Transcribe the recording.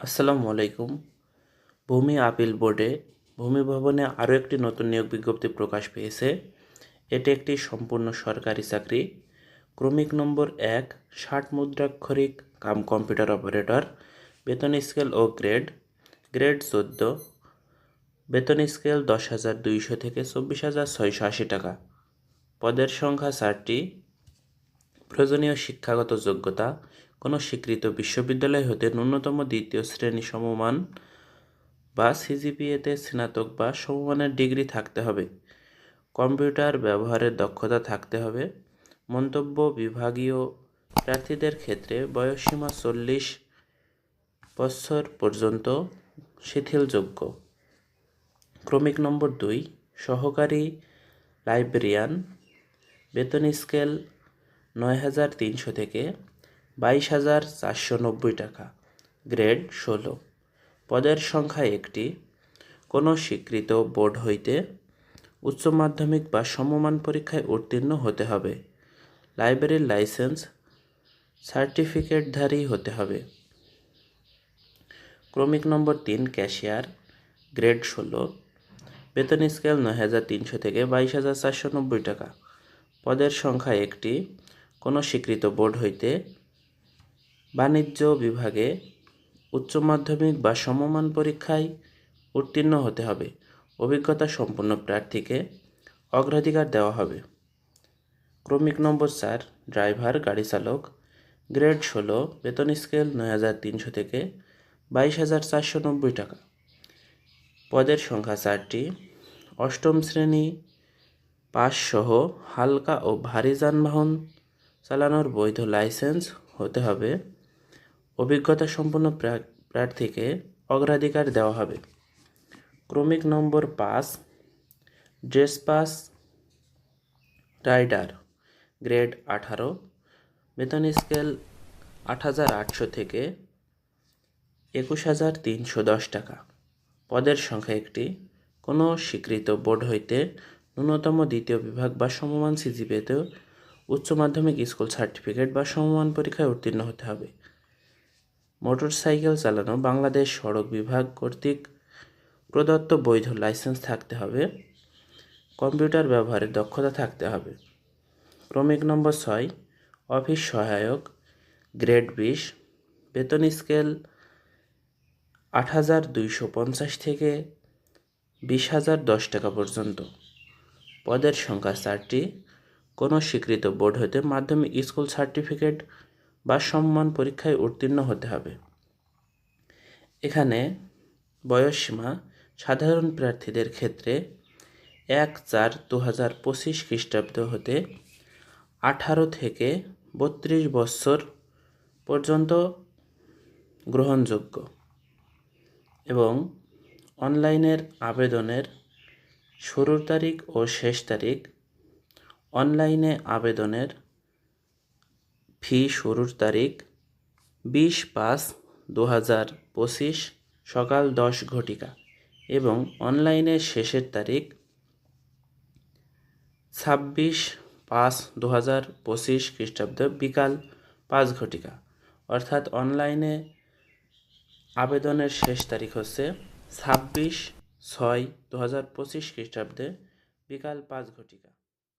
আসসালামু আলাইকুম। ভূমি আপিল বোর্ডে ভূমি ভবনে আরও একটি নতুন নিয়োগ বিজ্ঞপ্তি প্রকাশ পেয়েছে। এটি একটি সম্পূর্ণ সরকারি চাকরি। ক্রমিক নম্বর 1, 60 মুদ্রাক্ষরিক কম্পিউটার অপারেটর। বেতন স্কেল ও গ্রেড 14। বেতন স্কেল 10,200 থেকে 24,680 টাকা। পদের সংখ্যা 4টি। প্রয়োজনীয় শিক্ষাগত যোগ্যতা: কোনো স্বীকৃত বিশ্ববিদ্যালয় হতে ন্যূনতম দ্বিতীয় শ্রেণী সমমান বা সিজিপিএতে স্নাতক বা সমমানের ডিগ্রি থাকতে হবে। কম্পিউটার ব্যবহারের দক্ষতা থাকতে হবে। মন্তব্য: বিভাগীয় প্রার্থীদের ক্ষেত্রে বয়সসীমা 40 বছর পর্যন্ত শিথিলযোগ্য। ক্রমিক নম্বর 2, সহকারী লাইব্রেরিয়ান। বেতন স্কেল 9,300 থেকে 22,490 টাকা। গ্রেড 16। পদের সংখ্যা 1টি। কোনো স্বীকৃত বোর্ড হইতে উচ্চ মাধ্যমিক বা সমমান পরীক্ষায় উত্তীর্ণ হতে হবে। লাইব্রেরির লাইসেন্স সার্টিফিকেটধারী হতে হবে। ক্রমিক নম্বর 3, ক্যাশিয়ার। গ্রেড 16। বেতন স্কেল 9,300 থেকে 22,490 টাকা। পদের সংখ্যা 1টি। কোনো স্বীকৃত বোর্ড হইতে বাণিজ্য বিভাগে উচ্চ মাধ্যমিক বা সমমান পরীক্ষায় উত্তীর্ণ হতে হবে। অভিজ্ঞতা সম্পন্ন প্রার্থীকে অগ্রাধিকার দেওয়া হবে। ক্রমিক নম্বর 4, ড্রাইভার গাড়ি চালক। গ্রেড 16। বেতন স্কেল 9,300 থেকে 22,490 টাকা। পদের সংখ্যা 4টি। অষ্টম শ্রেণী পাস সহ হালকা ও ভারী যানবাহন চালানোর বৈধ লাইসেন্স হতে হবে। অভিজ্ঞতা সম্পন্ন প্রার্থীকে অগ্রাধিকার দেওয়া হবে। ক্রমিক নম্বর 5, ড্রেসপাস রাইডার। গ্রেড 18। বেতন স্কেল 8,800 থেকে 21,310 টাকা। পদের সংখ্যা 1টি। কোনো স্বীকৃত বোর্ড হইতে ন্যূনতম দ্বিতীয় বিভাগ বা সমমান সিজিপিএতে উচ্চ মাধ্যমিক স্কুল সার্টিফিকেট বা সমমান পরীক্ষায় উত্তীর্ণ হতে হবে। মোটরসাইকেল চালানো বাংলাদেশ সড়ক বিভাগ কর্তৃক প্রদত্ত বৈধ লাইসেন্স থাকতে হবে। কম্পিউটার ব্যবহারের দক্ষতা থাকতে হবে। ক্রমিক নম্বর 6, অফিস সহায়ক। গ্রেড 20। বেতন স্কেল 8,250 থেকে 20,010 টাকা পর্যন্ত। পদের সংখ্যা 4টি। কোনো স্বীকৃত বোর্ড হতে মাধ্যমিক স্কুল সার্টিফিকেট বা সমমান পরীক্ষায় উত্তীর্ণ হতে হবে। এখানে বয়সসীমা সাধারণ প্রার্থীদের ক্ষেত্রে 1/4/2025 খ্রিস্টাব্দ হতে 18 থেকে 32 বছর পর্যন্ত গ্রহণযোগ্য এবং অনলাইনের আবেদনের শুরুর তারিখ ও শেষ তারিখ: অনলাইনে আবেদনের ফি শুরুর তারিখ 20/5/2025 সকাল 10 ঘটিকা এবং অনলাইনে শেষের তারিখ 26/5/2025 খ্রিস্টাব্দ বিকাল 5 ঘটিকা। অর্থাৎ অনলাইনে আবেদনের শেষ তারিখ হচ্ছে 26/6/2025 খ্রিস্টাব্দে বিকাল 5 ঘটিকা।